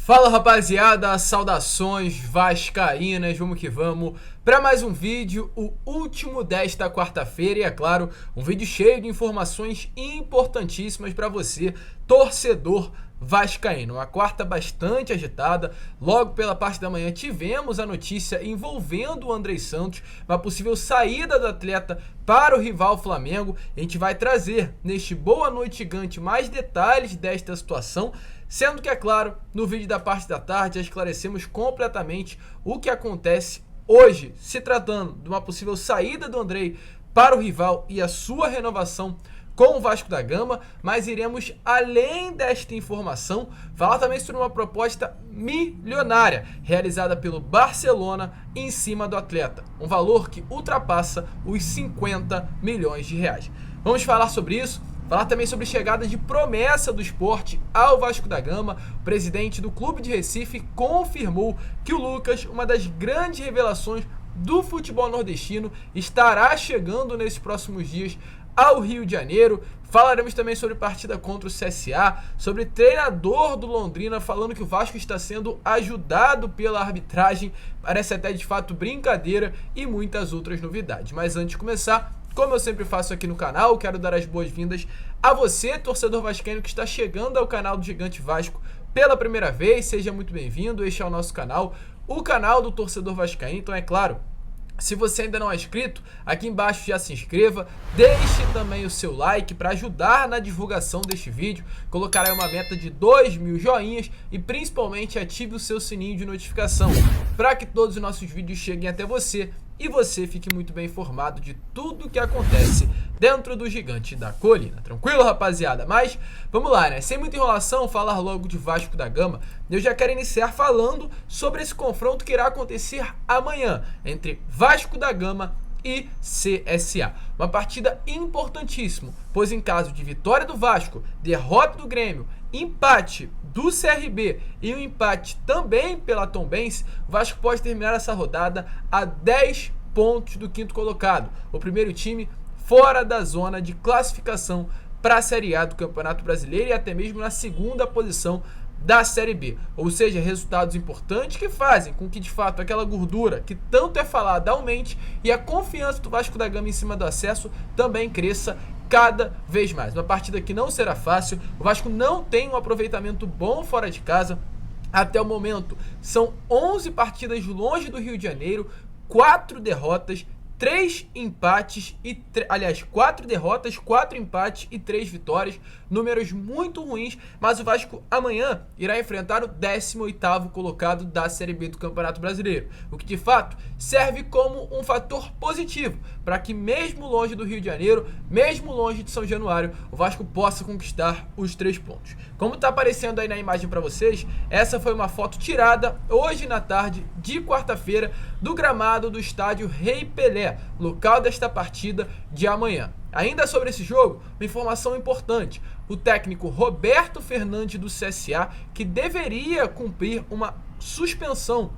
Fala rapaziada, saudações vascaínas, vamos que vamos para mais um vídeo, o último desta quarta-feira e é claro, um vídeo cheio de informações importantíssimas para você, torcedor vascaíno. Uma quarta bastante agitada, logo pela parte da manhã tivemos a notícia envolvendo o Andrei Santos, uma possível saída do atleta para o rival Flamengo. A gente vai trazer neste Boa Noite Gigante mais detalhes desta situação, sendo que, é claro, no vídeo da parte da tarde já esclarecemos completamente o que acontece hoje, se tratando de uma possível saída do Andrei para o rival e a sua renovação com o Vasco da Gama, mas iremos, além desta informação, falar também sobre uma proposta milionária realizada pelo Barcelona em cima do atleta, um valor que ultrapassa os 50 milhões de reais. Vamos falar sobre isso. Falar também sobre chegada de promessa do Sport ao Vasco da Gama. O presidente do Clube de Recife confirmou que o Lucas, uma das grandes revelações do futebol nordestino, estará chegando nesses próximos dias ao Rio de Janeiro. Falaremos também sobre partida contra o CSA, sobre treinador do Londrina falando que o Vasco está sendo ajudado pela arbitragem, parece até de fato brincadeira, e muitas outras novidades. Mas antes de começar, como eu sempre faço aqui no canal, quero dar as boas-vindas a você, torcedor vascaíno que está chegando ao canal do Gigante Vasco pela primeira vez. Seja muito bem-vindo, este é o nosso canal, o canal do torcedor vascaíno. Então, é claro, se você ainda não é inscrito, aqui embaixo já se inscreva, deixe também o seu like para ajudar na divulgação deste vídeo, colocar aí uma meta de 2.000 joinhas e principalmente ative o seu sininho de notificação para que todos os nossos vídeos cheguem até você e você fique muito bem informado de tudo que acontece dentro do Gigante da Colina. Tranquilo, rapaziada? Mas vamos lá, né? Sem muita enrolação, falar logo de Vasco da Gama. Eu já quero iniciar falando sobre esse confronto que irá acontecer amanhã entre Vasco da Gama e CSA. Uma partida importantíssima, pois em caso de vitória do Vasco, derrota do Grêmio, empate do CRB e um empate também pela Tombense, o Vasco pode terminar essa rodada a 10 pontos do quinto colocado. O primeiro time fora da zona de classificação para a Série A do Campeonato Brasileiro e até mesmo na segunda posição da Série B. Ou seja, resultados importantes que fazem com que de fato aquela gordura que tanto é falada aumente e a confiança do Vasco da Gama em cima do acesso também cresça cada vez mais. Uma partida que não será fácil. O Vasco não tem um aproveitamento bom fora de casa até o momento. São 11 partidas longe do Rio de Janeiro, 4 derrotas, 3 empates e 4 derrotas, 4 empates e 3 vitórias, números muito ruins, mas o Vasco amanhã irá enfrentar o 18º colocado da Série B do Campeonato Brasileiro, o que de fato serve como um fator positivo para que mesmo longe do Rio de Janeiro, mesmo longe de São Januário, o Vasco possa conquistar os 3 pontos. Como está aparecendo aí na imagem para vocês, essa foi uma foto tirada hoje na tarde de quarta-feira do gramado do estádio Rei Pelé, local desta partida de amanhã. Ainda sobre esse jogo, uma informação importante: o técnico Roberto Fernandes do CSA, que deveria cumprir uma suspensão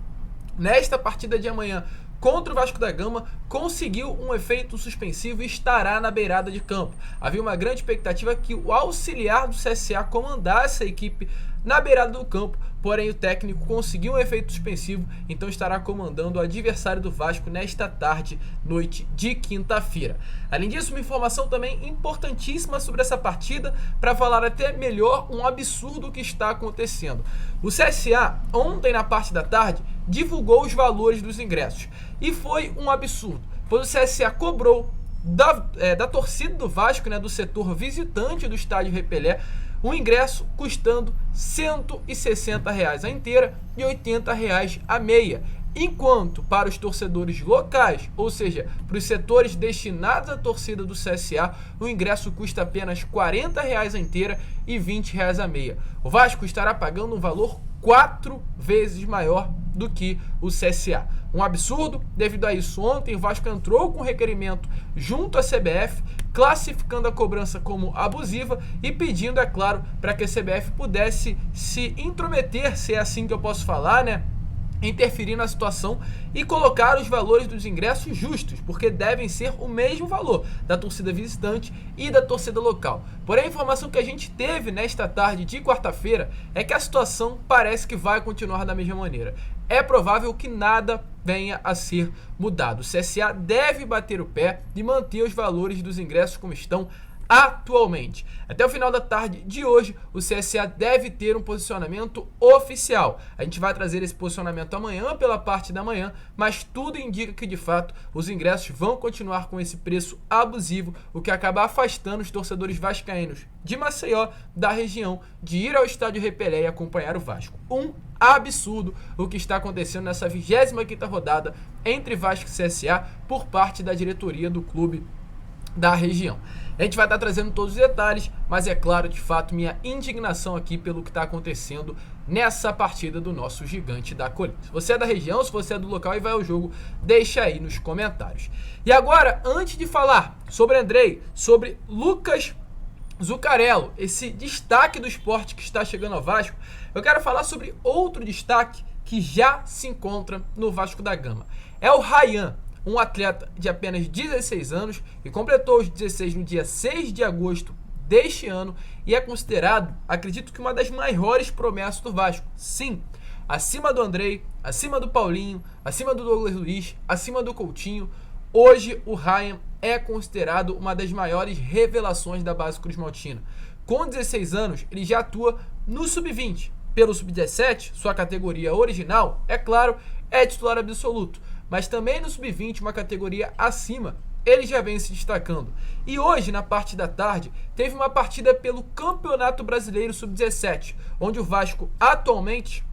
nesta partida de amanhã contra o Vasco da Gama, conseguiu um efeito suspensivo e estará na beirada de campo. Havia uma grande expectativa que o auxiliar do CSA comandasse a equipe na beirada do campo, porém o técnico conseguiu um efeito suspensivo, então estará comandando o adversário do Vasco nesta tarde, noite de quinta-feira. Além disso, uma informação também importantíssima sobre essa partida, para falar até melhor um absurdo que está acontecendo. O CSA, ontem na parte da tarde, divulgou os valores dos ingressos, e foi um absurdo, pois o CSA cobrou da torcida do Vasco, né, do setor visitante do estádio Rei Pelé, um ingresso custando R$160 a inteira e R$80 a meia, enquanto para os torcedores locais, ou seja, para os setores destinados à torcida do CSA, o ingresso custa apenas R$40 a inteira e R$20 a meia. O Vasco estará pagando um valor 4 vezes maior do que o CSA. Um absurdo. Devido a isso, ontem o Vasco entrou com requerimento junto à CBF, classificando a cobrança como abusiva e pedindo, é claro, para que a CBF pudesse se intrometer, se é assim que eu posso falar, né, interferir na situação e colocar os valores dos ingressos justos, porque devem ser o mesmo valor da torcida visitante e da torcida local. Porém, a informação que a gente teve nesta tarde de quarta-feira é que a situação parece que vai continuar da mesma maneira. É provável que nada venha a ser mudado. O CSA deve bater o pé e manter os valores dos ingressos como estão atualmente. Até o final da tarde de hoje, o CSA deve ter um posicionamento oficial. A gente vai trazer esse posicionamento amanhã pela parte da manhã, mas tudo indica que de fato os ingressos vão continuar com esse preço abusivo, o que acaba afastando os torcedores vascaínos de Maceió, da região, de ir ao estádio Rei Pelé e acompanhar o Vasco. Um absurdo o que está acontecendo nessa 25ª rodada entre Vasco e CSA por parte da diretoria do clube da região. A gente vai estar trazendo todos os detalhes, mas é claro, de fato, minha indignação aqui pelo que está acontecendo nessa partida do nosso gigante da colina. Se você é da região, se você é do local e vai ao jogo, deixa aí nos comentários. E agora, antes de falar sobre Andrei, sobre Lucas Zuccarello, esse destaque do esporte que está chegando ao Vasco, eu quero falar sobre outro destaque que já se encontra no Vasco da Gama. É o Ryan, um atleta de apenas 16 anos que completou os 16 no dia 6 de agosto deste ano e é considerado, acredito que uma das maiores promessas do Vasco. Sim, acima do Andrei, acima do Paulinho, acima do Douglas Luiz, acima do Coutinho, hoje o Ryan é considerado uma das maiores revelações da base cruzmaltina. Com 16 anos, ele já atua no Sub-20. Pelo Sub-17, sua categoria original, é claro, é titular absoluto. Mas também no Sub-20, uma categoria acima, ele já vem se destacando. E hoje, na parte da tarde, teve uma partida pelo Campeonato Brasileiro Sub-17, onde o Vasco atualmente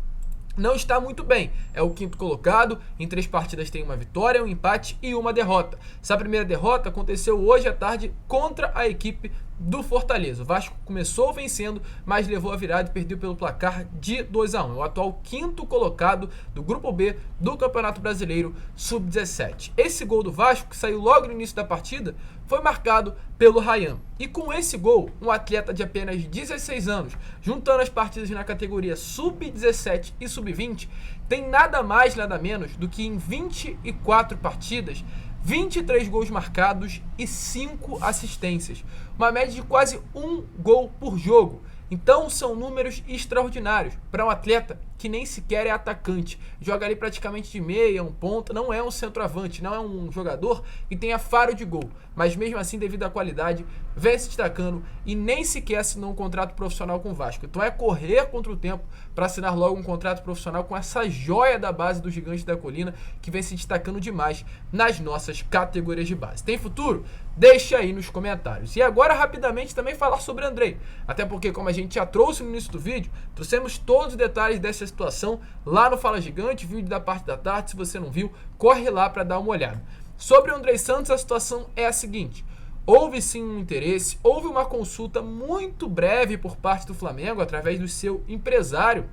não está muito bem. É o 5º colocado, em 3 partidas tem uma vitória, um empate e uma derrota. Essa primeira derrota aconteceu hoje à tarde contra a equipe do Fortaleza. O Vasco começou vencendo, mas levou a virada e perdeu pelo placar de 2-1. É o atual 5º colocado do Grupo B do Campeonato Brasileiro Sub-17. Esse gol do Vasco, que saiu logo no início da partida, foi marcado pelo Ryan. E com esse gol, um atleta de apenas 16 anos, juntando as partidas na categoria Sub-17 e Sub-20, tem nada mais, nada menos do que em 24 partidas, 23 gols marcados e 5 assistências. Uma média de quase 1 gol por jogo. Então são números extraordinários para um atleta que nem sequer é atacante. Joga ali praticamente de meia, um ponta, não é um centroavante, não é um jogador que tenha faro de gol. Mas mesmo assim, devido à qualidade, vem se destacando e nem sequer assinou um contrato profissional com o Vasco. Então é correr contra o tempo para assinar logo um contrato profissional com essa joia da base do Gigante da Colina que vem se destacando demais nas nossas categorias de base. Tem futuro? Deixa aí nos comentários. E agora, rapidamente, também falar sobre Andrei. Até porque, como a gente já trouxe no início do vídeo, trouxemos todos os detalhes dessa situação lá no Fala Gigante, vídeo da parte da tarde. Se você não viu, corre lá para dar uma olhada. Sobre o Andrei Santos, a situação é a seguinte. Houve sim um interesse, houve uma consulta muito breve por parte do Flamengo, através do seu empresário,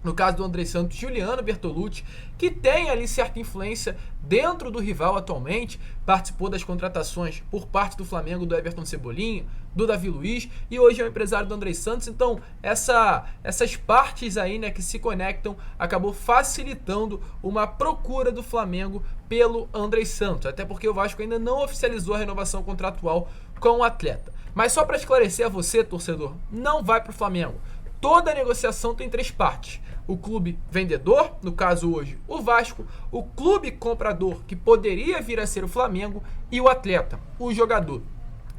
no caso do Andrei Santos, Juliano Bertolucci, que tem ali certa influência dentro do rival atualmente, participou das contratações por parte do Flamengo do Everton Cebolinha, do Davi Luiz, e hoje é o empresário do Andrei Santos. Então essas partes aí, né, que se conectam, acabou facilitando uma procura do Flamengo pelo Andrei Santos, até porque o Vasco ainda não oficializou a renovação contratual com o atleta. Mas só para esclarecer a você, torcedor, não vai para o Flamengo. Toda negociação tem 3 partes. O clube vendedor, no caso hoje o Vasco, o clube comprador, que poderia vir a ser o Flamengo, e o atleta, o jogador.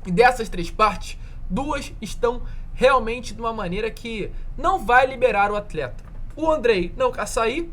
E dessas 3 partes, 2 estão realmente de uma maneira que não vai liberar o atleta. O Andrei não quer sair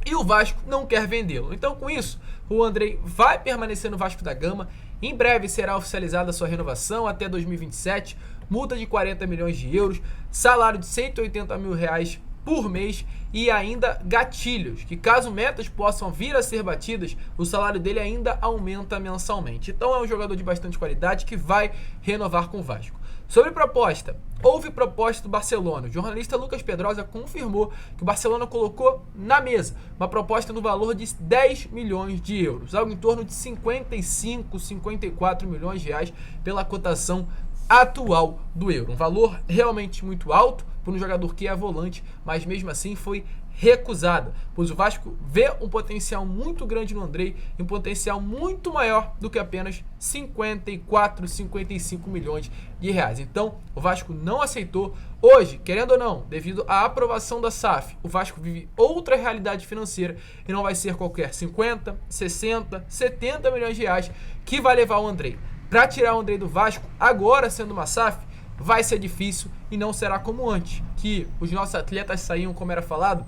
e o Vasco não quer vendê-lo. Então, com isso, o Andrei vai permanecer no Vasco da Gama. Em breve será oficializada a sua renovação até 2027, multa de 40 milhões de euros, salário de 180 mil reais por mês e ainda gatilhos, que caso metas possam vir a ser batidas, o salário dele ainda aumenta mensalmente. Então é um jogador de bastante qualidade que vai renovar com o Vasco. Sobre proposta, houve proposta do Barcelona. O jornalista Lucas Pedrosa confirmou que o Barcelona colocou na mesa uma proposta no valor de 10 milhões de euros, algo em torno de 55, 54 milhões de reais pela cotação atual do euro. Um valor realmente muito alto por um jogador que é volante, mas mesmo assim foi recusada, pois o Vasco vê um potencial muito grande no Andrei e um potencial muito maior do que apenas 54, 55 milhões de reais. Então, o Vasco não aceitou. Hoje, querendo ou não, devido à aprovação da SAF, o Vasco vive outra realidade financeira e não vai ser qualquer 50, 60, 70 milhões de reais que vai levar o Andrei. Para tirar o Andrei do Vasco, agora sendo uma SAF, vai ser difícil e não será como antes, que os nossos atletas saíam, como era falado,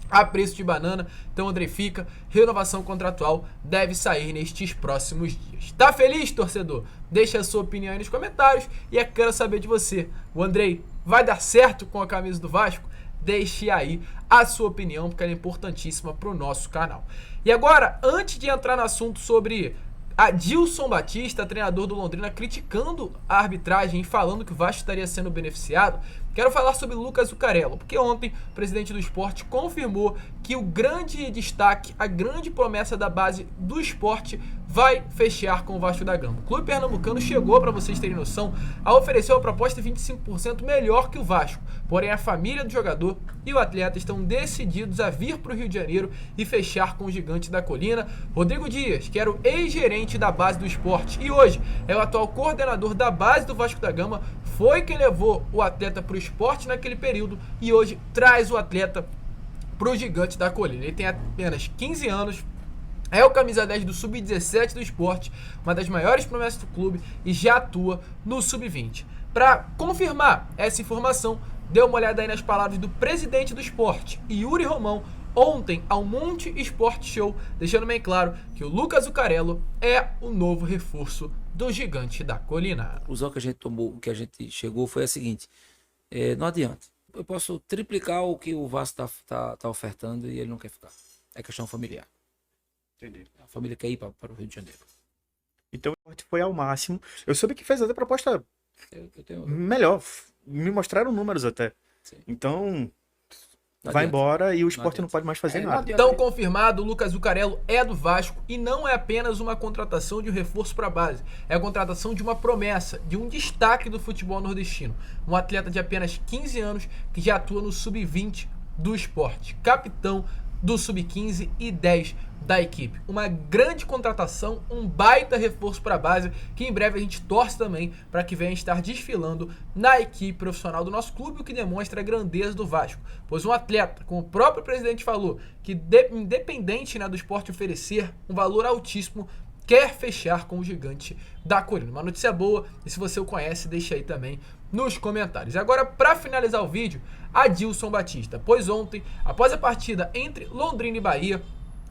a preço de banana. Então, Andrei fica, renovação contratual deve sair nestes próximos dias. Tá feliz, torcedor? Deixa a sua opinião aí nos comentários e quero saber de você. O Andrei vai dar certo com a camisa do Vasco? Deixe aí a sua opinião, porque ela é importantíssima para o nosso canal. E agora, antes de entrar no assunto sobre Adilson Batista, treinador do Londrina, criticando a arbitragem e falando que o Vasco estaria sendo beneficiado, quero falar sobre Lucas Zuccarello, porque ontem o presidente do Sport confirmou que o grande destaque, a grande promessa da base do Sport vai fechar com o Vasco da Gama. O clube pernambucano chegou, para vocês terem noção, a oferecer uma proposta 25% melhor que o Vasco. Porém, a família do jogador e o atleta estão decididos a vir para o Rio de Janeiro e fechar com o gigante da colina. Rodrigo Dias, que era o ex-gerente da base do Sport e hoje é o atual coordenador da base do Vasco da Gama, foi quem levou o atleta para o Sport naquele período e hoje traz o atleta para o gigante da colina. Ele tem apenas 15 anos, é o camisa 10 do Sub-17 do Sport, uma das maiores promessas do clube e já atua no Sub-20. Para confirmar essa informação, dê uma olhada aí nas palavras do presidente do Sport, Yuri Romão, ontem ao Monte Sport Show, deixando bem claro que o Lucas Zuccarello é o novo reforço do gigante da colina. A conclusão que a gente tomou, que a gente chegou foi a seguinte: não adianta. Eu posso triplicar o que o Vasco tá ofertando e ele não quer ficar. É questão familiar. Entendi. A família quer ir para o Rio de Janeiro. Então o Sport foi ao máximo. Eu soube que fez até proposta Eu tenho... melhor. Me mostraram números até. Sim. Então, Não vai adianta. embora e o Sport adianta. não pode mais fazer Não nada. adianta. Então, confirmado, o Lucas Zuccarello é do Vasco e não é apenas uma contratação de um reforço para a base. É a contratação de uma promessa, de um destaque do futebol nordestino. Um atleta de apenas 15 anos que já atua no Sub-20 do Sport. Capitão do Sub-15 e 10 da equipe. Uma grande contratação, um baita reforço para a base, que em breve a gente torce também para que venha estar desfilando na equipe profissional do nosso clube, o que demonstra a grandeza do Vasco. Pois um atleta, como o próprio presidente falou, que independente, né, do Sport oferecer um valor altíssimo, quer fechar com o gigante da colina. Uma notícia boa, e se você o conhece, deixa aí também nos comentários. E agora, para finalizar o vídeo, Adilson Batista. Pois ontem, após a partida entre Londrina e Bahia,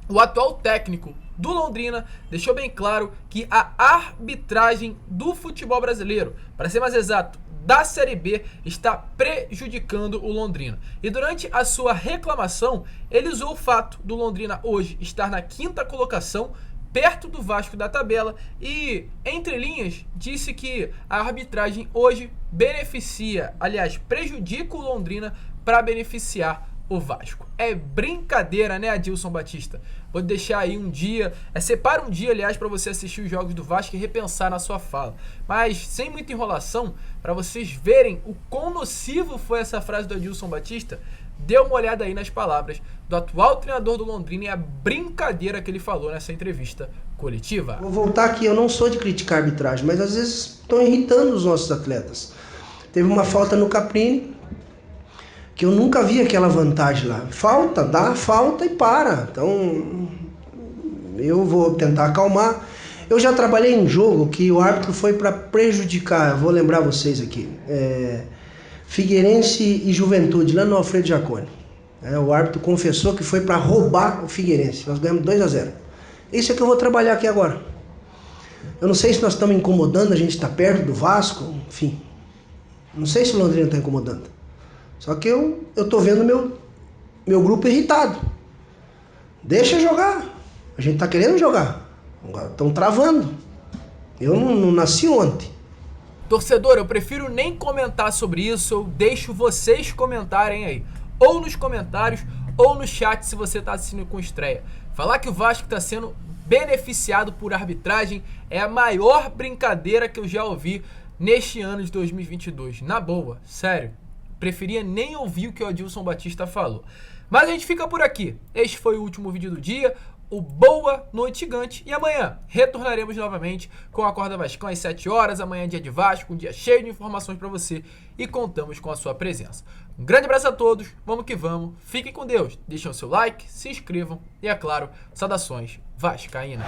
o atual técnico do Londrina deixou bem claro que a arbitragem do futebol brasileiro, para ser mais exato, da Série B, está prejudicando o Londrina. E durante a sua reclamação, ele usou o fato do Londrina hoje estar na 5ª colocação, perto do Vasco da tabela, e, entre linhas, disse que a arbitragem hoje beneficia, aliás, prejudica o Londrina para beneficiar o Vasco. É brincadeira, né, Adilson Batista? Vou deixar aí um dia, separa um dia, aliás, para você assistir os jogos do Vasco e repensar na sua fala. Mas, sem muita enrolação, para vocês verem o quão nocivo foi essa frase do Adilson Batista, dê uma olhada aí nas palavras do atual treinador do Londrina e a brincadeira que ele falou nessa entrevista coletiva. Vou voltar aqui, eu não sou de criticar a arbitragem, mas às vezes estão irritando os nossos atletas. Teve uma falta no Caprini, que eu nunca vi aquela vantagem lá. Falta, dá falta e para. Então, eu vou tentar acalmar. Eu já trabalhei em jogo que o árbitro foi para prejudicar, vou lembrar vocês aqui, Figueirense e Juventude, lá no Alfredo Jaconi. O árbitro confessou que foi para roubar o Figueirense. Nós ganhamos 2-0. Isso é que eu vou trabalhar aqui agora. Eu não sei se nós estamos incomodando, a gente está perto do Vasco, enfim. Não sei se o Londrina está incomodando. Só que eu tô vendo meu grupo irritado. Deixa jogar. A gente tá querendo jogar. Agora estão travando. Eu não nasci ontem. Torcedor, eu prefiro nem comentar sobre isso, eu deixo vocês comentarem aí. Ou nos comentários, ou no chat se você tá assistindo com estreia. Falar que o Vasco tá sendo beneficiado por arbitragem é a maior brincadeira que eu já ouvi neste ano de 2022. Na boa, sério. preferia nem ouvir o que o Adilson Batista falou. Mas a gente fica por aqui. Este foi o último vídeo do dia. O Boa Noite Gigante. E amanhã retornaremos novamente com a Acorda Vascão às 7 horas. Amanhã é dia de Vasco, um dia cheio de informações para você. E contamos com a sua presença. Um grande abraço a todos. Vamos que vamos. Fiquem com Deus. Deixem o seu like, se inscrevam. E, é claro, saudações vascaínas.